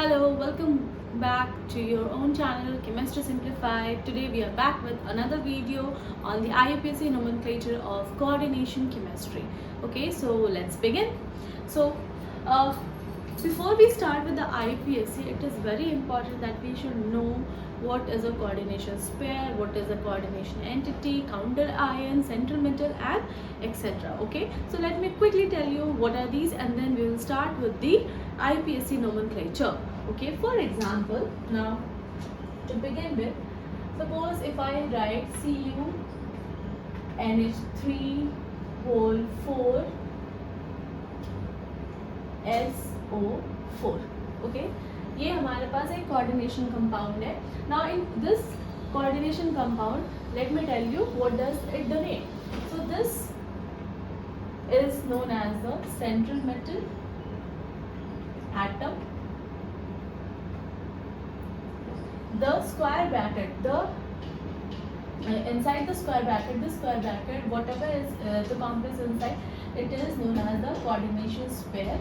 Hello, welcome back to your own channel Chemistry Simplified. Today we are back with another video on the IUPAC nomenclature of coordination chemistry. Okay, so let's begin. So, uh, before we start with the IUPAC, it is very important that we should know what is a coordination pair, what is a coordination entity, counter ion, central metal, and etc. Okay, so let me quickly tell you what are these, and then we will start with the IUPAC nomenclature. Okay, for example, now to begin with, suppose if I write CuNH3 whole 4 SO4. Okay, ये हमारे पास एक coordination compound है. Now in this coordination compound, let me tell you what does it donate. So this is known as the central metal atom. The square bracket, inside the square bracket, this square bracket, whatever is the complex inside, it is known as the coordination pair.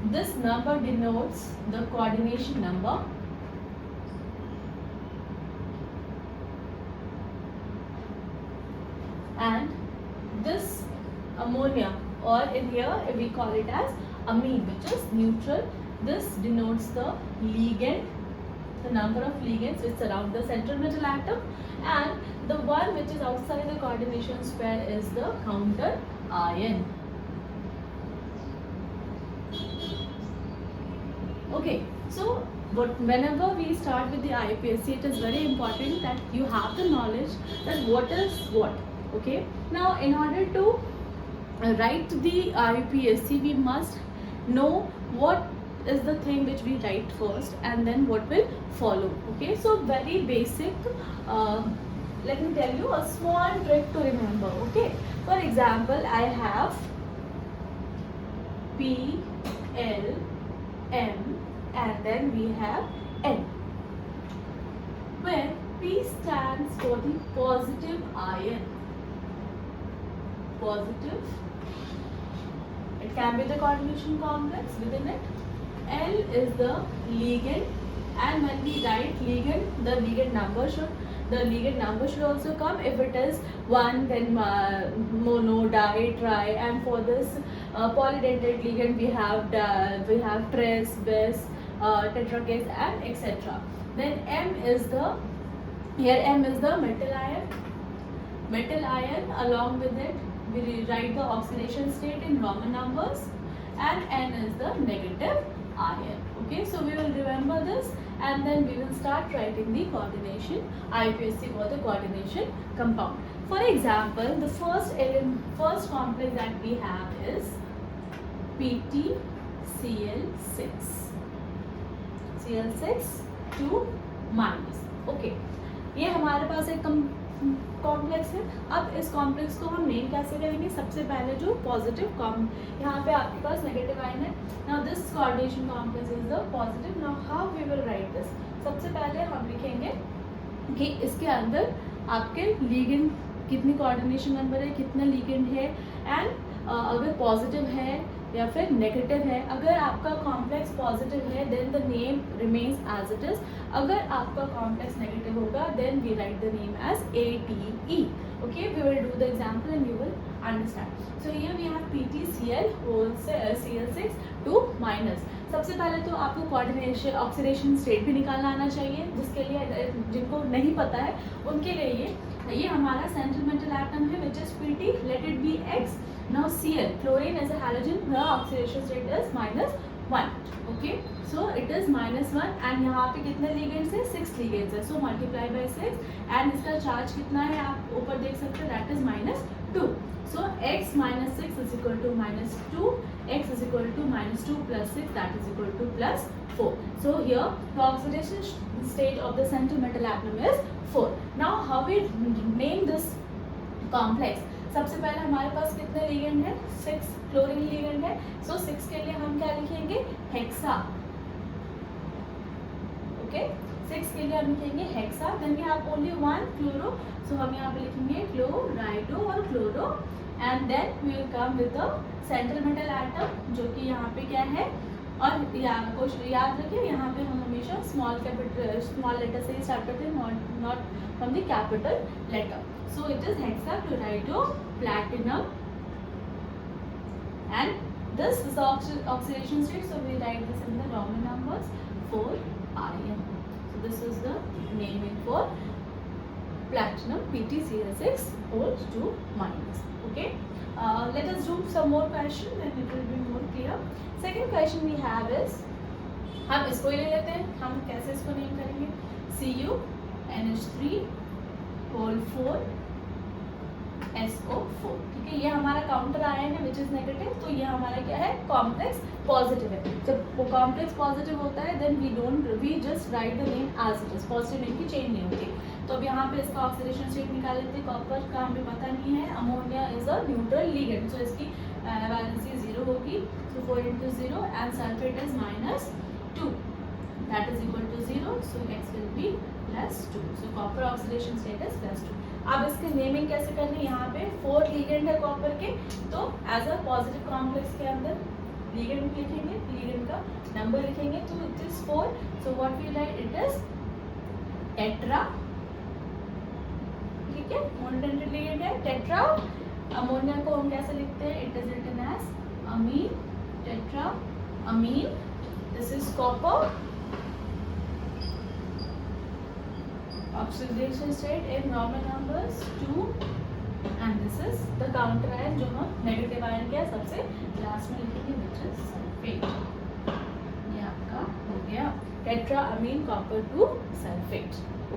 This number denotes the coordination number. And this ammonia, or in here we call it as amine, which is neutral. This denotes the ligand, the number of ligands which surround the central metal atom, and the one which is outside the coordination pair is the counter ion. Okay, so whenever we start with the IUPAC, it is very important that you have the knowledge that what is what. Okay, now in order to write the IUPAC, we must know what is the thing which we write first and then what will follow. Okay, so very basic, let me tell you a small trick to remember. Okay, for example, I have P, L, M, and then we have N, where P stands for the positive ion. Positive. It can be the coordination complex within it. L is the ligand, and when we write ligand, the ligand number should also come. If it is 1, then mono, di, tri, and for this polydentate ligand we have tris, bis, tetracase, and etc. Then M is the metal ion. Metal ion, along with it we write the oxidation state in Roman numbers, and N is the negative ion. Okay, so we will remember this, and then we will start writing the coordination IUPAC for the coordination compound. For example, the first complex that we have is PtCl6. Cl6 2 minus. Okay, ये हमारे पास एक complex है. अब इस complex को हम name कैसे करेंगे? सबसे पहले जो पॉजिटिव यहाँ पे आपके पास नेगेटिव आयन है. Now this coordination complex is the positive. Now how we will write this? सबसे पहले हम लिखेंगे कि इसके अंदर आपके लीगेंड कितनी कोऑर्डिनेशन नंबर है, कितना लीगेंड है, एंड अगर पॉजिटिव है या फिर नेगेटिव है. अगर आपका कॉम्प्लेक्स पॉजिटिव है then the name remains as it is. अगर आपका कॉम्प्लेक्स नेगेटिव होगा then we write the name as ATE. Okay, we will do the example and you will understand. So here we have PtCl whole Cl6 2 minus. सबसे पहले तो आपको coordination oxidation state भी निकालना आना चाहिए, जिसके लिए जिनको नहीं पता है उनके लिए ये हमारा सेंट्रल मेटल एटम है which is Pt. Let it be X. Now Cl, chlorine is a halogen, the oxidation state is -1. Okay, so it is -1, and यहाँ पे कितने ligands है? 6 ligands है. So multiply by 6, and इसका charge कितना है आप ऊपर देख सकते हो, that is -2. So x minus 6 is equal to -2. X is equal to -2 plus 6, that is equal to +4. So here the oxidation state of the central metal atom is 4. Now how we name this complex? सबसे पहले हमारे पास कितने ligand है? 6 chlorine ligand है. सो 6 के लिए हम क्या लिखेंगे? हेक्सा. ओके, 6 के लिए हम लिखेंगे hexa. Then we have only 1 chloro, so हम यहाँ पे लिखेंगे क्लोराइडो और chloro and then we will come with the central metal atom, जो कि यहाँ पे क्या है, और याद रखिए यहाँ पे हम हमेशा स्मॉल लेटर से ही स्टार्ट करते हैं, not from the capital letter. So it is hexafluoridoplatinum and this is the oxidation state, so we write this in the Roman numbers 4Im. So this is the naming for platinum PtCl6O2 minus. Okay, let us do some more question and it will be more clear. Second question we have is, हम इसको ही ले लेते हैं. हम कैसे इसको name करेंगे? CuNH3 SO4. ठीक है, ये हमारा काउंटर आयन है विच इज नेगेटिव, तो ये हमारा क्या है, कॉम्प्लेक्स पॉजिटिव है. जब वो कॉम्प्लेक्स पॉजिटिव होता है then we just write the name as it is. Positive name की चेंज नहीं होती. तो अब यहाँ पे इसका ऑक्सीडेशन स्टेट निकाल लेते हैं. कॉपर का हमें पता नहीं है. Ammonia is a neutral ligand, so इसकी वैलेंसी 0 होगी. So 4 into 0 and sulphate is -2, that is equal to 0. So x will be +2. So copper oxidation state is +2. अब इसके नेमिंग कैसे करनी है? यहाँ पे 4 लिगेंड है कॉपर के, तो एज अ पॉजिटिव कॉम्प्लेक्स के अंदर लिगेंड लिखेंगे, लिगेंड का नंबर लिखेंगे, तो it is 4. So what we write, it is tetra. ठीक है, मोनोडेंटेड लिगेंड है टेट्रा. अमोनिया को हम कैसे लिखते हैं? It is written as ammine, tetra ammine. This is copper. Oxidation state in normal numbers 2 and this is the counter ion जो हम नेगेटिव आयन क्या सबसे लास्ट में लिखेंगे which is sulfate. ये आपका हो गया tetra ammine copper 2 sulphate.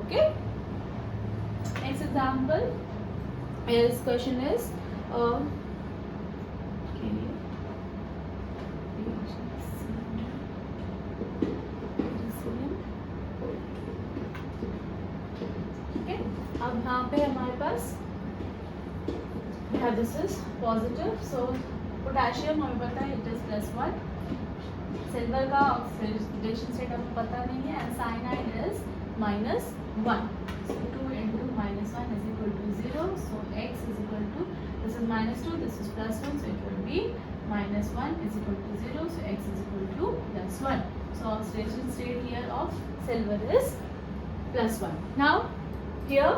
Okay, next example is question is अब यहाँ पे हमारे पास this is positive. So potassium हमें पता है इट इज +1. सिल्वर का ऑक्सीडेशन स्टेट हमें पता नहीं है and cyanide is -1. So 2 into -1 is equal to 0. So x is equal to, this is -2, this is +1, so it will be -1 is equal to 0. So x is equal to +1. So oxidation state here of silver is +1. Now here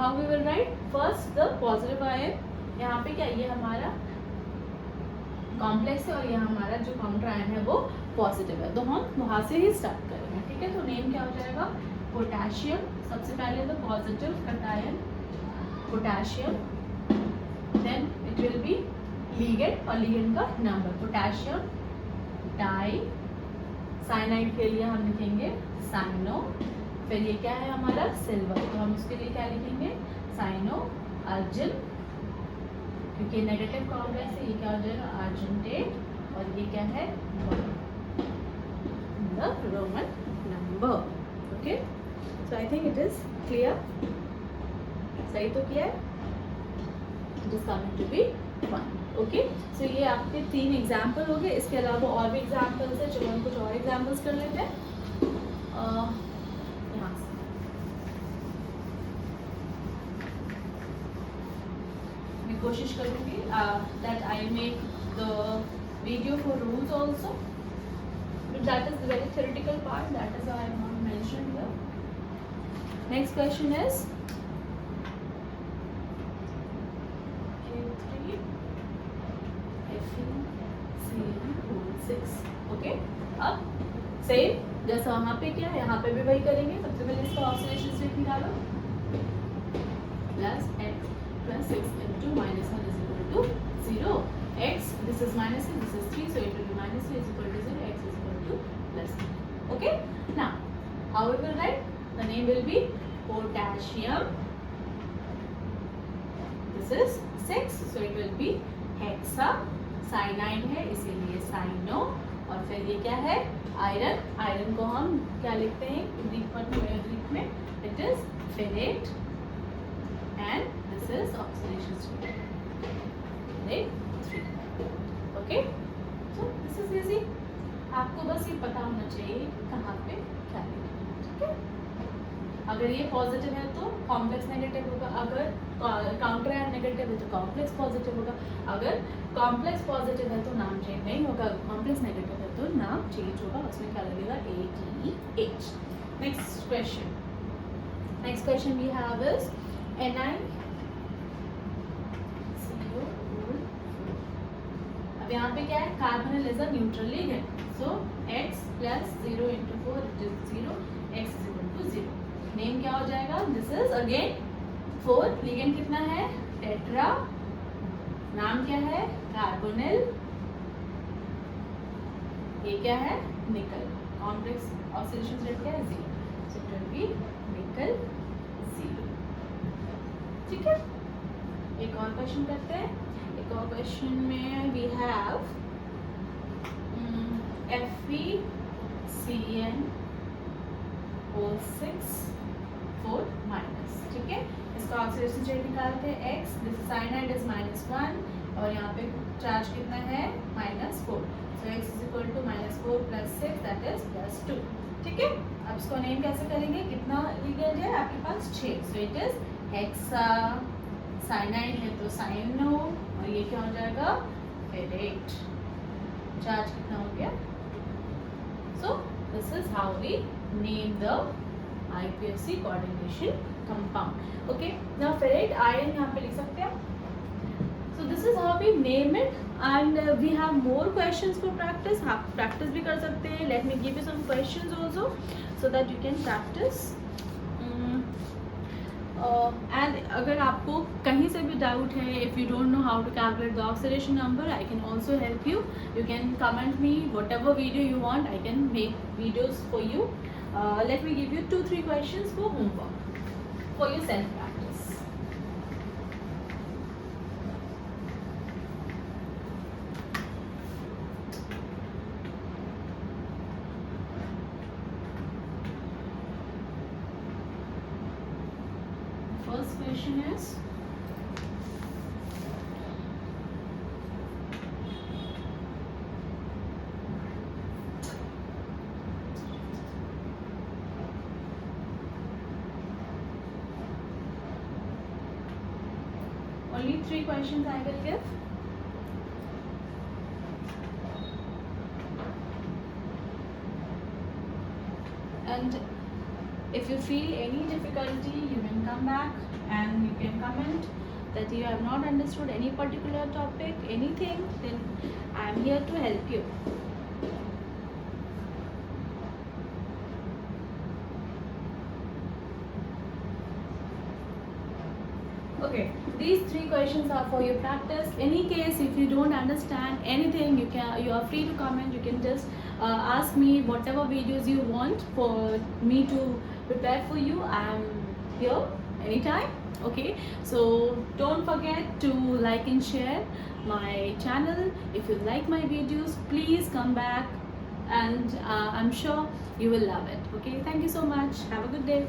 how we will write first the positive ion. यहाँ पे क्या, ये हमारा complex है और ये हमारा जो काउंटर आयन है वो पॉजिटिव है, तो हम वहाँ से ही स्टार्ट करेंगे. ठीक है, तो नेम क्या हो जाएगा? पोटेशियम. सबसे पहले तो positive cation potassium, then it will be ligand और लिगेंड का नंबर. पोटेशियम डाई, साइनाइड के लिए हम लिखेंगे साइनो. फिर ये क्या है हमारा सिल्वर, तो हम उसके लिए क्या लिखेंगे? साइनो अर्जिन, क्योंकि नेगेटिव कॉम्प्लेक्स है. ये क्या हो जाएगा? अर्जेंटेट. और ये क्या है? The Roman number. Okay, so I think it is clear. सही तो किया है. It is coming to be 1. Okay, so ये आपके 3 एग्जाम्पल हो गए. इसके अलावा और भी एग्जाम्पल्स है. चलो हम कुछ और एग्जाम्पल्स कर लेते हैं. कोशिश करूँगी that I make the video for rules also, but that is the very theoretical part, that is why I am not mentioned here. Next question is K3FeCl6. okay, अब सेम जैसा वहाँ पे किया यहाँ पे भी वही करेंगे. सबसे पहले इसका ऑक्सीडेशन स्टेट निकालो. Plus x plus 6 into -1 is equal to 0. X, this is -3, this is 3, so it will be -3 is equal to 0, x is equal to +3. Okay, now how we will write? The name will be potassium. This is 6, so it will be hexa. Cyanide है इसीलिए cyano. और फिर ये क्या है? Iron. Iron को हम क्या लिखते हैं ग्रीक में? It is ferrate. And this is oxidation state. Right? 3. Okay? So this is easy. आपको बस ये पता होना चाहिए कहाँ पे क्या लिखना है. ठीक है, अगर ये पॉजिटिव है तो कॉम्प्लेक्स नेगेटिव होगा, अगर काउंटर आयन नेगेटिव है तो कॉम्प्लेक्स पॉजिटिव होगा, अगर कॉम्प्लेक्स पॉजिटिव है तो नाम चेंज नहीं होगा, अगर कॉम्प्लेक्स नेगेटिव है तो नाम चेंज होगा, उसमें क्या लगेगा ATEH। Next question we have is NiCO। अब यहाँ पे क्या है, carbonyl is a neutral ligand, so X + 0 × 4 it is 0, X = 0। Name क्या हो जाएगा, दिस इज अगेन 4, लिगेंड कितना है, टेट्रा, नाम क्या है, कार्बोनिल, ये क्या है, निकल, कॉम्प्लेक्स ऑक्सीडेशन रेट क्या है, 0, सो इट विल बी निकल 0। ठीक है, एक और क्वेश्चन करते हैं। एक और क्वेश्चन में वी हैव FeCnO6 4 माइनस। ठीक है, इसका ऑक्सीडेशन स्टेट निकालते हैं, X, दिस साइनाइड इज -1 और यहाँ पे चार्ज कितना है, -4, सो X = -4 + 6 दैट इज +2। ठीक है, अब इसको नेम कैसे करेंगे, कितना लिगेंड है आपके पास, 6, सो इट इज हेक्सा, साइनाइड है तो साइनो, और ये क्या हो जाएगा, फेरेट, चार्ज कितना हो गया, so this is how we name the IPFC coordination compound. Okay, now ferrate ion यहाँ पे लिख सकते हैं। So this is how we name it, and we have more questions for practice। आप practice भी कर सकते हैं। Let me give you some questions also so that you can practice। And अगर आपको कहीं से भी डाउट है, if you don't know how to calculate the oxidation number, I can also help you। You can comment me whatever video you want, I can make videos for you। Let me give you 2-3 questions for homework for your self practice। First question is, only 3 questions I will give। And if you feel any difficulty, you can come back and you can comment that you have not understood any particular topic, anything, then I am here to help you। Okay, these 3 questions are for your practice। Any case, if you don't understand anything, you are free to comment। You can just ask me whatever videos you want for me to prepare for you। I am here anytime। Okay, so don't forget to like and share my channel। If you like my videos, please come back, and I'm sure you will love it। Okay, thank you so much, have a good day।